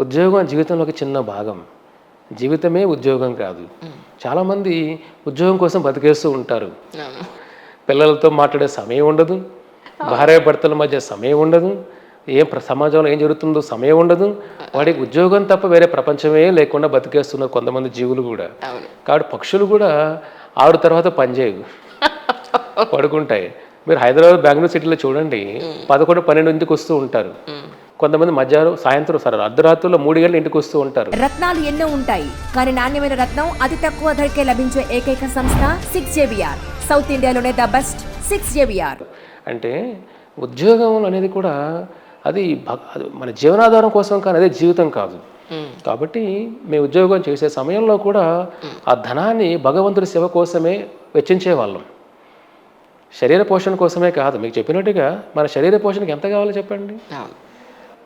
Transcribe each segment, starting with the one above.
ఉద్యోగం జీవితంలో ఒక చిన్న భాగం. జీవితమే ఉద్యోగం కాదు. చాలామంది ఉద్యోగం కోసం బతికేస్తూ ఉంటారు. అవును. పిల్లలతో మాట్లాడే సమయం ఉండదు. భార్యాభర్తల మధ్య సమయం ఉండదు. సమాజంలో ఏం జరుగుతుందో సమయం ఉండదు. వాడికి ఉద్యోగం తప్ప వేరే ప్రపంచమే లేకుండా బతికేస్తున్నారు కొంతమంది జీవులు కూడా. అవును. కాబట్టి పక్షులు కూడా 6 తర్వాత పనిచేయవు, పడుకుంటాయి. మీరు హైదరాబాద్, బెంగళూరు సిటీలో చూడండి, 11, 12 వస్తూ ఉంటారు. కొంతమంది మధ్యాహ్నం, సాయంత్రం అర్ధరాత్రుల్లో 3 గంటలు ఇంటికి వస్తూ ఉంటారు. రత్నాలు ఎన్నో ఉంటాయి, కానీ నాణ్యమైన రత్నం అతి తక్కువ ధరకే లభించే ఏకైక సంస్థ 6JVR. సౌత్ ఇండియాలోనే ద బెస్ట్ 6JVR. అంటే ఉద్యోగం అనేది కూడా అది మన జీవనాధారం కోసం, కానీ అదే జీవితం కాదు. కాబట్టి మేము ఉద్యోగం చేసే సమయంలో కూడా ఆ ధనాన్ని భగవంతుడి సేవ కోసమే వెచ్చించేవాళ్ళం. శరీర పోషణ కోసమే కాదు. మీకు చెప్పినట్టుగా మన శరీర పోషణకి ఎంత కావాలో చెప్పండి.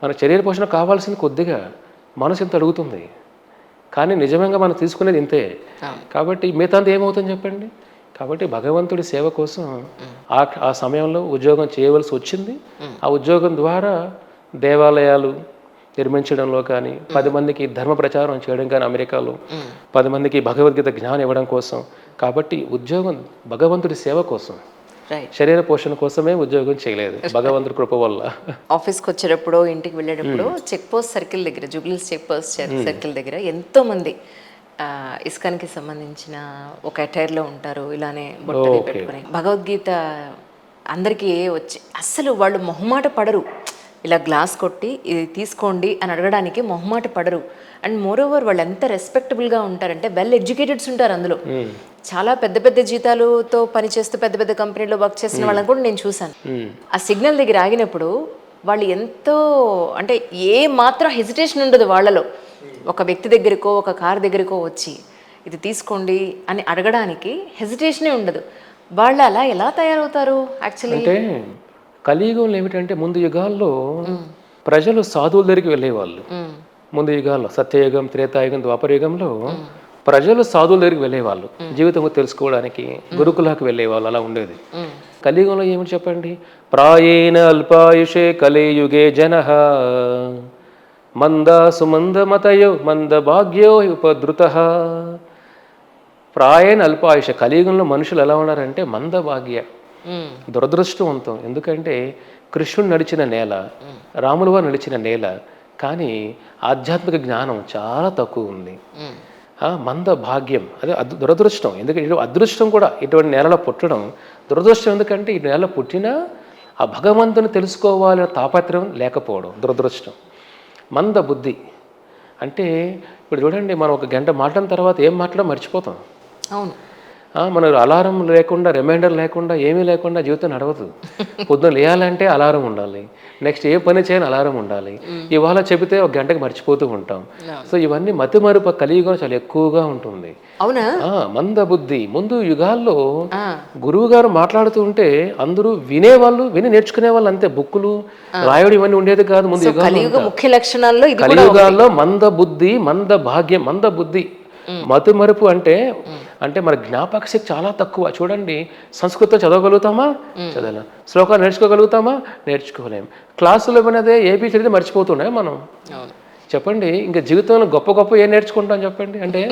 మన శరీర పోషణ కావాల్సింది కొద్దిగా, మనసు ఇంత అడుగుతుంది, కానీ నిజంగా మనం తీసుకునేది ఇంతే. కాబట్టి మిగతాంత ఏమవుతుంది చెప్పండి. కాబట్టి భగవంతుడి సేవ కోసం ఆ సమయంలో ఉద్యోగం చేయవలసి వచ్చింది. ఆ ఉద్యోగం ద్వారా దేవాలయాలు నిర్మించడంలో కానీ, 10 మందికి ధర్మ ప్రచారం చేయడం కానీ, అమెరికాలో 10 మందికి భగవద్గీత జ్ఞానం ఇవ్వడం కోసం. కాబట్టి ఉద్యోగం భగవంతుడి సేవ కోసం, శరీర పోషణ కోసమే ఉద్యోగం చేయలేదు, భగవంతుడి కృప వల్ల. ఆఫీస్కి వచ్చేటప్పుడు, ఇంటికి వెళ్ళేటప్పుడు చెక్ పోస్ట్ సర్కిల్ దగ్గర, జూబ్లీస్ చెక్ పోస్ట్ సర్కిల్ దగ్గర ఎంతో మంది ఇస్కాన్కి సంబంధించిన ఒక అటైర్లో ఉంటారు. ఇలానే బొట్టలు పెట్టుకుని భగవద్గీత అందరికీ వచ్చి అస్సలు వాళ్ళు మొహమాట పడరు. ఇలా గ్లాస్ కొట్టి ఇది తీసుకోండి అని అడగడానికి మొహమాట పడరు. అండ్ మోరోవర్ వాళ్ళు ఎంత రెస్పెక్టబుల్గా ఉంటారంటే వెల్ ఎడ్యుకేటెడ్స్ ఉంటారు. అందులో చాలా పెద్ద పెద్ద జీతాలతో పనిచేస్తూ పెద్ద పెద్ద కంపెనీలో వర్క్ చేసిన వాళ్ళని కూడా నేను చూశాను. ఆ సిగ్నల్ దగ్గర ఆగినప్పుడు వాళ్ళు ఎంతో, అంటే ఏ మాత్రం హెసిటేషన్ ఉండదు వాళ్ళలో. ఒక వ్యక్తి దగ్గరకో, ఒక కార్ దగ్గరకో వచ్చి ఇది తీసుకోండి అని అడగడానికి హెసిటేషనే ఉండదు. వాళ్ళు అలా ఎలా తయారవుతారు యాక్చువల్లీ అంటే కలియుగంలో ఏమిటంటే, ముందు యుగాల్లో ప్రజలు సాధువుల దగ్గరికి వెళ్ళేవాళ్ళు. ముందు యుగాల్లో సత్యయుగం, త్రేతాయుగం, ద్వాపరయుగంలో ప్రజలు సాధువుల దగ్గరికి వెళ్ళేవాళ్ళు జీవితం తెలుసుకోవడానికి, గురుకులకు వెళ్ళేవాళ్ళు. అలా ఉండేది. కలియుగంలో ఏమిటి చెప్పండి. ప్రాయేణ అల్పాయుషే కలియుగే జనః మంద సుమందమతయో మంద భాగ్యో ఉపద్రుతః. ప్రాయేణ అల్పాయుష. కలియుగంలో మనుషులు ఎలా ఉన్నారంటే మంద భాగ్య, దురదృష్టవంతం. ఎందుకంటే కృష్ణుడు నడిచిన నేల, రాముల వారు నడిచిన నేల, కానీ ఆధ్యాత్మిక జ్ఞానం చాలా తక్కువ ఉంది. మంద భాగ్యం, అదే దురదృష్టం. ఎందుకంటే అదృష్టం కూడా ఇటువంటి నేలలో పుట్టడం దురదృష్టం. ఎందుకంటే ఈ నేల పుట్టినా ఆ భగవంతుని తెలుసుకోవాలనే తాపత్రయం లేకపోవడం దురదృష్టం. మంద బుద్ధి అంటే ఇప్పుడు చూడండి, మనం 1 గంట మాట్లాడిన తర్వాత ఏం మాట్లాడో మర్చిపోతాం. అవును. మన అలారం లేకుండా, రిమైండర్ లేకుండా, ఏమీ లేకుండా జీవితం నడవదు. పొద్దున లేయాలంటే అలారం ఉండాలి, నెక్స్ట్ ఏ పని చేయాలని అలారం ఉండాలి. ఇవాళ చెబితే 1 గంటకి మర్చిపోతూ ఉంటాం. సో ఇవన్నీ మతిమరుపు కలియుగం చాలా ఎక్కువగా ఉంటుంది. అవునా? మంద బుద్ధి. ముందు యుగాల్లో గురువు గారు మాట్లాడుతూ ఉంటే అందరూ వినేవాళ్ళు, విని నేర్చుకునే వాళ్ళు అంతే. బుక్కులు రాయడం ఇవన్నీ ఉండేది కాదు ముందు యుగాల్లో. ముఖ్య లక్షణాల్లో కలియుగాల్లో మంద బుద్ధి, మంద భాగ్యం, మంద బుద్ధి, మతిమరుపు అంటే అంటే మన జ్ఞాపక శక్తి చాలా తక్కువ. చూడండి, సంస్కృతం చదవగలుగుతామా? చదవలేం. శ్లోకాలు నేర్చుకోగలుగుతామా? నేర్చుకోలేం. క్లాసులో వినదే ఏపీ చదివితే మర్చిపోతున్నాయి మనం. చెప్పండి, ఇంకా జీవితంలో గొప్ప గొప్ప ఏం నేర్చుకుంటాం చెప్పండి. అంటే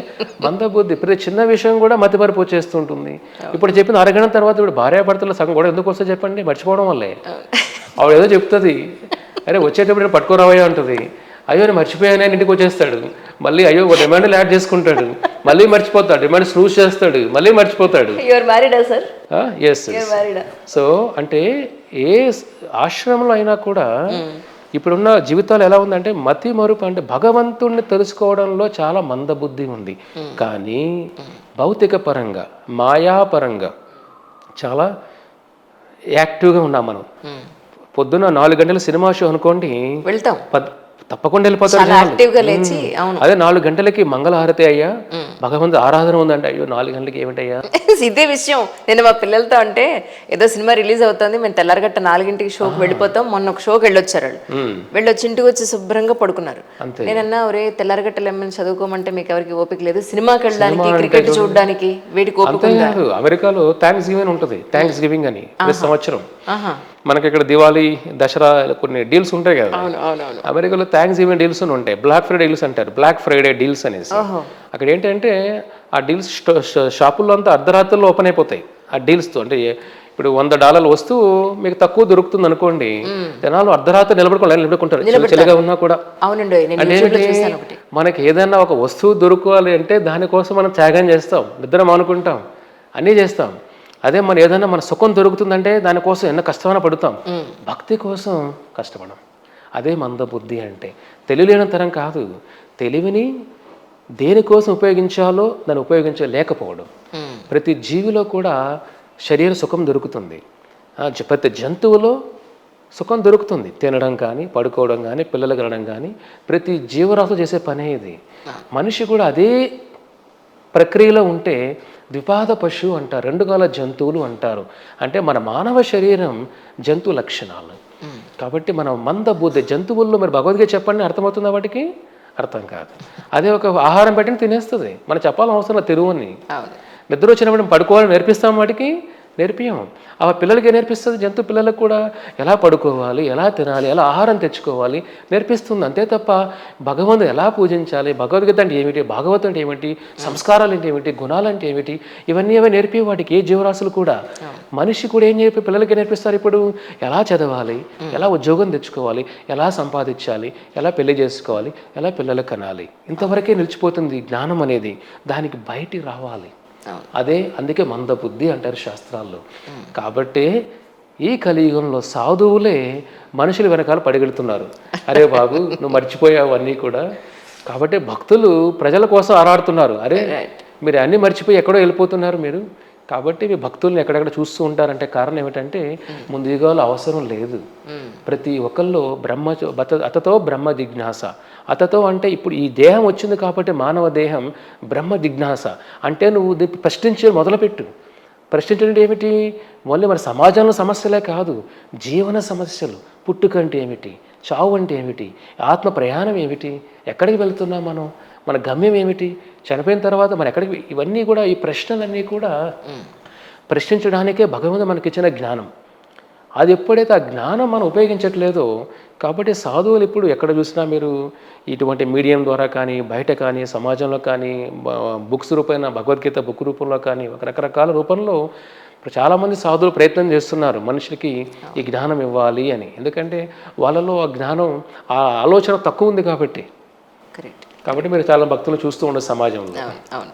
మందబుద్ధి, ప్రతి చిన్న విషయం కూడా మతిమరుపు వచ్చేస్తుంటుంది. ఇప్పుడు చెప్పిన అరగంట తర్వాత ఇప్పుడు భార్యాభర్తల సగం కూడా ఎందుకు వస్తే చెప్పండి, మర్చిపోవడం వల్లే. ఆవిడ ఏదో చెప్తుంది, అరే వచ్చేటప్పుడు నేను పట్టుకోరావయ్యా అంటుంది. అయ్యో నేను మర్చిపోయానే, ఇంటికి వచ్చేస్తాడు. మళ్ళీ అయ్యో రిమైండర్లు యాడ్ చేసుకుంటాడు, మళ్ళీ మర్చిపోతాడు. రిమైండర్ స్నూజ్ చేస్తాడు, మళ్ళీ మర్చిపోతాడు. సో అంటే ఏ ఆశ్రమంలో అయినా కూడా ఇప్పుడున్న జీవితాలు ఎలా ఉందంటే మతి మరుపు. అంటే భగవంతుణ్ణి తెలుసుకోవడంలో చాలా మందబుద్ధి ఉంది, కానీ భౌతిక పరంగా, మాయాపరంగా చాలా యాక్టివ్గా ఉన్నాం మనం. పొద్దున్న 4 గంటల సినిమా షో అనుకోండి, వెళ్తాం, తప్పకుండా వెళ్ళిపోతారు. అదే 4 గంటలకి మంగళహారతి అయ్యా, భగవంతు ఆరాధన ఉందంటే అయ్యో 4 గంటలకి ఏమిటయ్యా. ఇదే విషయం నేను మా పిల్లలతో అంటే, ఏదో సినిమా రిలీజ్ అవుతుంది, మేము తెల్లారగట్ట 4 షోకి వెళ్ళిపోతాం. మొన్న ఒక షోకి వెళ్ళొచ్చారు వాళ్ళు. వెళ్ళొచ్చి ఇంటికి వచ్చి శుభ్రంగా పడుకున్నారు. నేనన్నా, ఒరే తెల్లారగట్టలు ఏమైనా చదువుకోమంటే మీకు ఎవరికి ఓపిక లేదు, సినిమాకి వెళ్ళడానికి, క్రికెట్ చూడడానికి వీటికి ఓపిక. అమెరికాలో థ్యాంక్స్ గివింగ్ ఉంటుంది, థ్యాంక్స్ గివింగ్ అని ప్రతి సంవత్సరం. ఆహా. మనకి ఇక్కడ దివాళీ, దసరా కొన్ని డీల్స్ ఉంటాయి కదా. అవును అవునవును. అమెరికాలో థ్యాంక్స్ గివింగ్ డీల్స్ అని ఉంటాయి, బ్లాక్ ఫ్రైడే డీల్స్ అంటారు, బ్లాక్ ఫ్రైడే డీల్స్ అనేసి. ఓహో. అక్కడ ఏంటంటే ఆ డీల్స్ షాపుల్లో అంతా అర్ధరాత్రుల్లో ఓపెన్ అయిపోతాయి ఆ డీల్స్తో. అంటే ఇప్పుడు $100 వస్తువు మీకు తక్కువ దొరుకుతుంది అనుకోండి, జనాలు అర్ధరాత్రి నిలబడుకుంటారు చిన్నగా ఉన్నా కూడా. అవునండి, నేను అంటే యూట్యూబ్లో చూసాను ఒకటి. మనకి ఏదైనా ఒక వస్తువు దొరకాలి అంటే దానికోసం మనం త్యాగం చేస్తాం, నిద్ర మానుకుంటాం, అన్నీ చేస్తాం. అదే మనం ఏదైనా మన సుఖం దొరుకుతుందంటే దానికోసం ఎన్నో కష్టమైనా పడుతాం, భక్తి కోసం కష్టపడం. అదే మందబుద్ధి అంటే. తెలియలేని తరం కాదు, తెలివిని దేనికోసం ఉపయోగించాలో దాన్ని ఉపయోగించలేకపోవడం. ప్రతి జీవిలో కూడా శరీర సుఖం దొరుకుతుంది, ప్రతి జంతువులో సుఖం దొరుకుతుంది, తినడం కానీ, పడుకోవడం కానీ, పిల్లలు కనడం కానీ. ప్రతి జీవరాశి చేసే పనే ఇది. మనిషి కూడా అదే ప్రక్రియలో ఉంటే ద్విపాద పశువు అంటారు, 2 కాల జంతువులు అంటారు. అంటే మన మానవ శరీరం జంతు లక్షణాలు. కాబట్టి మనం మందబుద్ధి. జంతువుల్లో మీరు భగవద్గీత చెప్పండి, అర్థమవుతుందా వాటికి? అర్థం కాదు. అదే ఒక ఆహారం పెట్టిన తినేస్తుంది, మనం చెప్పాలని అవసరం తిరువుని. నిద్ర వచ్చినప్పుడు పడుకోవాలని నేర్పిస్తాం వాటికి? నేర్పియం. ఆ పిల్లలకి నేర్పిస్తుంది, జంతు పిల్లలకు కూడా ఎలా పడుకోవాలి, ఎలా తినాలి, ఎలా ఆహారం తెచ్చుకోవాలి నేర్పిస్తుంది. అంతే తప్ప భగవంతుడు ఎలా పూజించాలి, భగవద్గీత అంటే ఏమిటి, భాగవతం అంటే ఏమిటి, సంస్కారాలు అంటే ఏమిటి, గుణాలు అంటే ఏమిటి, ఇవన్నీ ఏవో నేర్పి వాటికి ఏ జీవరాశులు కూడా. మనిషి కూడా ఏం చెప్పి పిల్లలకి నేర్పిస్తారు ఇప్పుడు? ఎలా చదవాలి, ఎలా ఉద్యోగం తెచ్చుకోవాలి, ఎలా సంపాదించాలి, ఎలా పెళ్లి చేసుకోవాలి, ఎలా పిల్లలు కనాలి. ఇంతవరకే నిలిచిపోతుంది జ్ఞానం అనేది. దానికి బయటికి రావాలి. అదే అందుకే మందబుద్ధి అంటారు శాస్త్రాల్లో. కాబట్టే ఈ కలియుగంలో సాధువులే మనుషుల వెనకాల పడిగెడుతున్నారు. అరే బాబు నువ్వు మర్చిపోయావు అన్నీ కూడా. కాబట్టి భక్తులు ప్రజల కోసం ఆరాడుతున్నారు. అరే మీరు అన్నీ మర్చిపోయి ఎక్కడో వెళ్ళిపోతున్నారు మీరు. కాబట్టి మీ భక్తుల్ని ఎక్కడెక్కడ చూస్తూ ఉంటారంటే కారణం ఏమిటంటే ముందు యుగాలు అవసరం లేదు. ప్రతి ఒక్కళ్ళు అతతో బ్రహ్మ జిజ్ఞాస. అతతో అంటే ఇప్పుడు ఈ దేహం వచ్చింది కాబట్టి మానవ దేహం బ్రహ్మ జిజ్ఞాస అంటే నువ్వు ప్రశ్నించే మొదలుపెట్టు. ప్రశ్నించడం ఏమిటి? మళ్ళీ మన సమాజంలో సమస్యలే కాదు, జీవన సమస్యలు. పుట్టుకంటే ఏమిటి, చావు అంటే ఏమిటి, ఆత్మ ప్రయాణం ఏమిటి, ఎక్కడికి వెళ్తున్నాం మనం, మన గమ్యం ఏమిటి, చనిపోయిన తర్వాత మనం ఎక్కడికి, ఇవన్నీ కూడా ఈ ప్రశ్నలన్నీ కూడా ప్రశ్నించడానికే భగవంతుడు మనకిచ్చిన జ్ఞానం. అది ఎప్పుడైతే ఆ జ్ఞానం మనం ఉపయోగించట్లేదో, కాబట్టి సాధువులు ఇప్పుడు ఎక్కడ చూసినా మీరు ఇటువంటి మీడియం ద్వారా కానీ, బయట కానీ, సమాజంలో కానీ, బుక్స్ రూపంలో, భగవద్గీత బుక్ రూపంలో కానీ, రకరకాల రూపంలో చాలామంది సాధువులు ప్రయత్నం చేస్తున్నారు మనుషులకి ఈ జ్ఞానం ఇవ్వాలి అని. ఎందుకంటే వాళ్ళలో ఆ జ్ఞానం, ఆ ఆలోచన తక్కువ ఉంది కాబట్టి. కరెక్ట్. కాబట్టి మీరు చాలా భక్తులు చూస్తూ ఉండదు సమాజంలో. అవును.